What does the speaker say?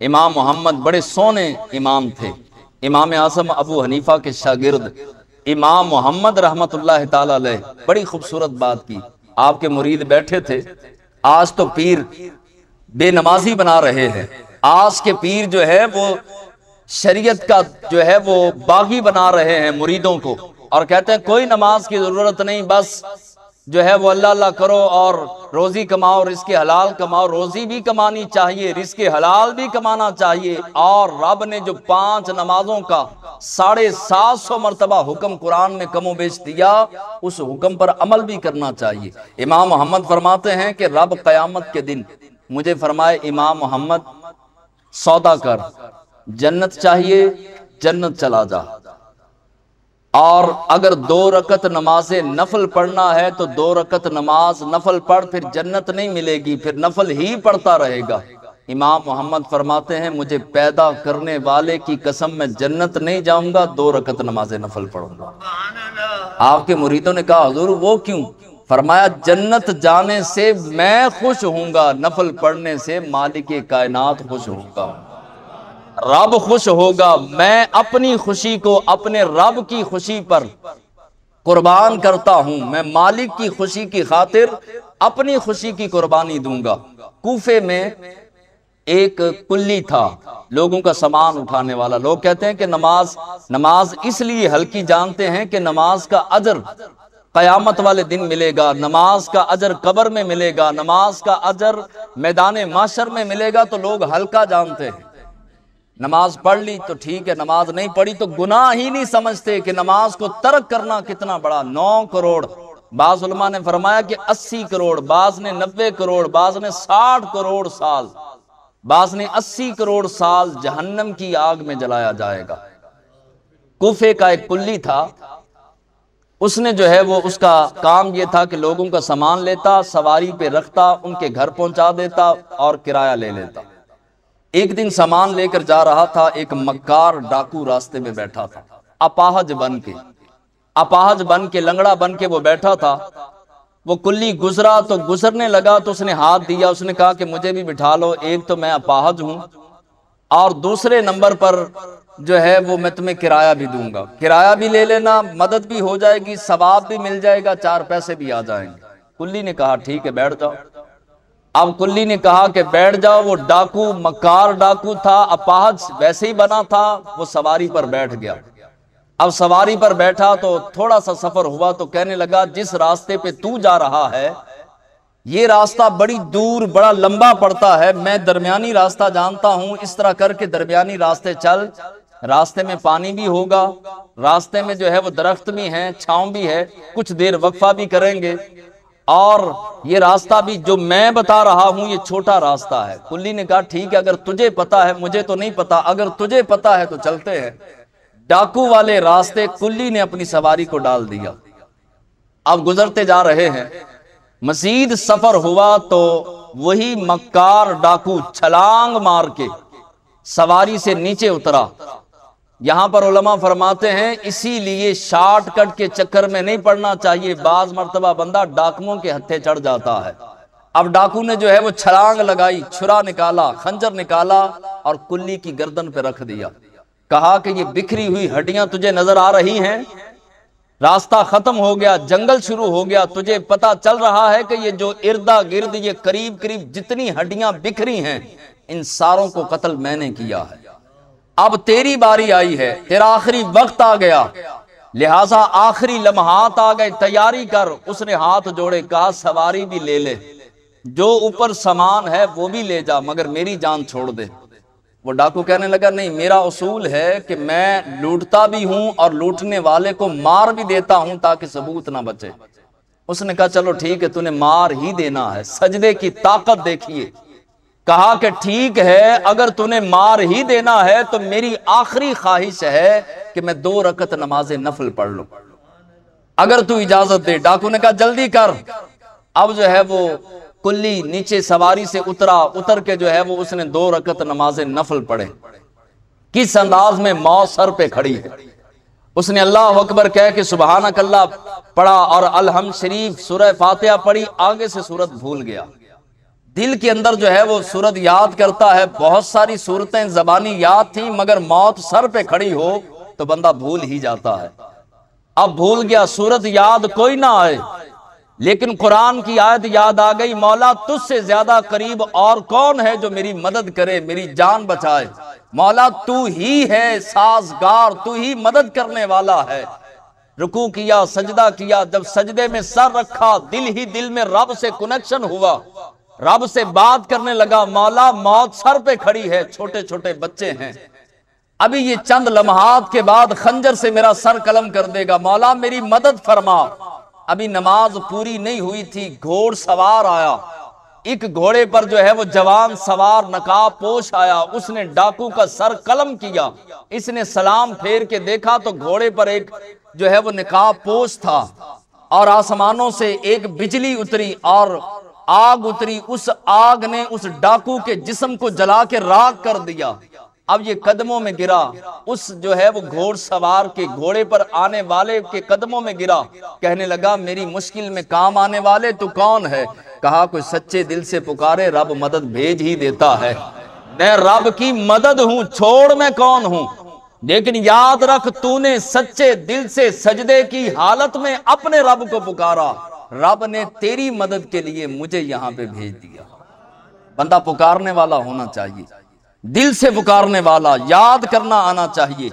امام محمد بڑے سونے امام تھے، امام اعظم ابو حنیفہ کے شاگرد امام محمد رحمت اللہ تعالی علیہ۔ بڑی خوبصورت بات کی، آپ کے مرید بیٹھے تھے، آج تو پیر بے نمازی بنا رہے ہیں، آج کے پیر جو ہے وہ شریعت کا جو ہے وہ باغی بنا رہے ہیں مریدوں کو، اور کہتے ہیں کوئی نماز کی ضرورت نہیں، بس جو ہے وہ اللہ اللہ کرو اور روزی کماؤ، رزق حلال کماؤ۔ روزی بھی کمانی چاہیے، رزق حلال بھی کمانا چاہیے، اور رب نے جو 5 نمازوں کا 750 مرتبہ حکم قرآن میں کم و بیش دیا، اس حکم پر عمل بھی کرنا چاہیے۔ امام محمد فرماتے ہیں کہ رب قیامت کے دن مجھے فرمائے امام محمد سودا کر، جنت چاہیے جنت چلا جا، اور اگر 2 رکعت نماز نفل پڑھنا ہے تو 2 رکعت نماز نفل پڑھ، پھر جنت نہیں ملے گی، پھر نفل ہی پڑھتا رہے گا۔ امام محمد فرماتے ہیں مجھے پیدا کرنے والے کی قسم میں جنت نہیں جاؤں گا، 2 رکعت نماز نفل پڑھوں گا۔ آپ کے مریدوں نے کہا حضور وہ کیوں؟ فرمایا جنت جانے سے میں خوش ہوں گا، نفل پڑھنے سے مالک کائنات خوش ہوگا، رب خوش ہوگا۔ میں اپنی خوشی کو اپنے رب کی خوشی پر قربان کرتا ہوں، میں مالک کی خوشی کی خاطر اپنی خوشی کی قربانی دوں گا۔ کوفے میں ایک کلی تھا، لوگوں کا سامان اٹھانے والا۔ لوگ کہتے ہیں کہ نماز اس لیے ہلکی جانتے ہیں کہ نماز کا اجر قیامت والے دن ملے گا، نماز کا اجر قبر میں ملے گا، نماز کا اجر میدان محشر میں ملے گا، تو لوگ ہلکا جانتے ہیں۔ نماز پڑھ لی تو ٹھیک ہے، نماز نہیں پڑھی تو گناہ ہی نہیں سمجھتے کہ نماز کو ترک کرنا کتنا بڑا۔ 9 کروڑ، بعض علماء نے فرمایا کہ 80 کروڑ، بعض نے 90 کروڑ، بعض نے 60 کروڑ سال، بعض نے 80 کروڑ سال جہنم کی آگ میں جلایا جائے گا۔ کوفے کا ایک کلی تھا، اس نے جو ہے وہ اس کا کام یہ تھا کہ لوگوں کا سامان لیتا، سواری پہ رکھتا، ان کے گھر پہنچا دیتا اور کرایہ لے لیتا۔ ایک دن سامان لے کر جا رہا تھا، ایک مکار ڈاکو راستے میں بیٹھا تھا، اپاہج بن کے لنگڑا بن کے وہ بیٹھا تھا۔ وہ کلی گزرا تو گزرنے لگا تو اس نے ہاتھ دیا، اس نے کہا کہ مجھے بھی بٹھا لو، ایک تو میں اپاہج ہوں اور دوسرے نمبر پر جو ہے وہ میں تمہیں کرایہ بھی دوں گا، کرایہ بھی لے لینا، مدد بھی ہو جائے گی، ثواب بھی مل جائے گا، 4 پیسے بھی آ جائیں گے۔ کلی نے کہا ٹھیک ہے بیٹھ جاؤ۔ اب کلی نے کہا کہ بیٹھ جاؤ، وہ ڈاکو مکار ڈاکو تھا، اپاہج ویسے ہی بنا تھا، وہ سواری پر بیٹھ گیا۔ اب سواری پر بیٹھا تو تھوڑا سا سفر ہوا تو کہنے لگا جس راستے پہ تو جا رہا ہے یہ راستہ بڑی دور بڑا لمبا پڑتا ہے، میں درمیانی راستہ جانتا ہوں، اس طرح کر کے درمیانی راستے چل، راستے میں پانی بھی ہوگا، راستے میں جو ہے وہ درخت بھی ہیں، چھاؤں بھی ہے، کچھ دیر وقفہ بھی کریں گے، اور یہ راستہ بھی جو میں بتا رہا ہوں یہ چھوٹا راستہ ہے۔ کلی نے کہا ٹھیک ہے، اگر تجھے پتا ہے، مجھے تو نہیں پتا، اگر تجھے پتا ہے تو چلتے ہیں۔ ڈاکو والے راستے کلی نے اپنی سواری کو ڈال دیا۔ اب گزرتے جا رہے ہیں، مزید سفر ہوا تو وہی مکار ڈاکو چھلانگ مار کے سواری سے نیچے اترا۔ یہاں پر علماء فرماتے ہیں اسی لیے شارٹ کٹ کے چکر میں نہیں پڑنا چاہیے، بعض مرتبہ بندہ ڈاکوؤں کے ہتھے چڑھ جاتا ہے۔ اب ڈاکو نے جو ہے وہ چھلانگ لگائی، چھرا نکالا، خنجر نکالا اور کلی کی گردن پہ رکھ دیا، کہا کہ یہ بکھری ہوئی ہڈیاں تجھے نظر آ رہی ہیں، راستہ ختم ہو گیا، جنگل شروع ہو گیا، تجھے پتا چل رہا ہے کہ یہ جو اردا گرد یہ قریب جتنی ہڈیاں بکھری ہیں ان ساروں کو قتل میں نے کیا ہے، اب تیری باری آئی ہے، تیرا آخری وقت آ گیا، لہٰذا آخری لمحات آ گئے، تیاری کر۔ اس نے ہاتھ جوڑے، کہا سواری بھی لے لے، جو اوپر سامان ہے وہ بھی لے جا، مگر میری جان چھوڑ دے۔ وہ ڈاکو کہنے لگا نہیں، میرا اصول ہے کہ میں لوٹتا بھی ہوں اور لوٹنے والے کو مار بھی دیتا ہوں تاکہ ثبوت نہ بچے۔ اس نے کہا چلو ٹھیک ہے، تو نے مار ہی دینا ہے، سجدے کی طاقت دیکھیے۔ کہا کہ ٹھیک ہے، اگر تو نے مار ہی دینا ہے تو میری آخری خواہش ہے کہ میں 2 رکعت نماز نفل پڑھ لوں، اگر تو اجازت دے۔ ڈاکو نے کہا جلدی کر۔ اب جو ہے وہ کلی نیچے سواری سے اتر کے جو ہے وہ اس نے 2 رکعت نماز نفل پڑھے۔ کس انداز میں موت سر پہ کھڑی ہے، اس نے اللہ اکبر کہہ کے سبحانک اللہ پڑھا اور الحمد شریف سورہ فاتحہ پڑھی، آگے سے سورت بھول گیا۔ دل کے اندر جو ہے وہ صورت یاد کرتا ہے. بہت ساری صورتیں زبانی یاد تھیں مگر موت سر پہ کھڑی ہو تو بندہ بھول ہی جاتا ہے. اب بھول گیا, صورت یاد کوئی نہ آئے لیکن قرآن کی آیت یاد آ گئی, مولا تجھ سے زیادہ قریب اور کون ہے جو میری مدد کرے, میری جان بچائے. مولا تو ہی ہے سازگار, تو ہی مدد کرنے والا ہے. رکوع کیا, سجدہ کیا, جب سجدے میں سر رکھا دل ہی دل میں رب سے کنیکشن ہوا, رب سے بات کرنے لگا. مولا موت سر پہ کھڑی ہے, چھوٹے چھوٹے بچے ہیں, ابھی یہ چند لمحات کے بعد خنجر سے میرا سر قلم کر دے گا, مولا میری مدد فرما. ابھی نماز پوری نہیں ہوئی تھی, گھوڑ سوار آیا, ایک گھوڑے پر جو ہے وہ جوان سوار نقاب پوش آیا, اس نے ڈاکو کا سر قلم کیا. اس نے سلام پھیر کے دیکھا تو گھوڑے پر ایک جو ہے وہ نقاب پوش تھا, اور آسمانوں سے ایک بجلی اتری اور آگ اتری. اس آگ نے اس ڈاکو کے جسم کو جلا کے راکھ کر دیا. اب یہ قدموں میں گرا, اس جو ہے وہ گھوڑ سوار کے گھوڑے پر آنے والے کے قدموں میں گرا, کہنے لگا میری مشکل میں کام آنے والے تو کون ہے؟ کہا کوئی سچے دل سے پکارے رب مدد بھیج ہی دیتا ہے. میں رب کی مدد ہوں, چھوڑ میں کون ہوں. لیکن یاد رکھ تو نے سچے دل سے سجدے کی حالت میں اپنے رب کو پکارا, رب نے تیری مدد کے لیے مجھے یہاں پہ بھیج دیا. بندہ پکارنے والا ہونا چاہیے, دل سے پکارنے والا, یاد کرنا آنا چاہیے.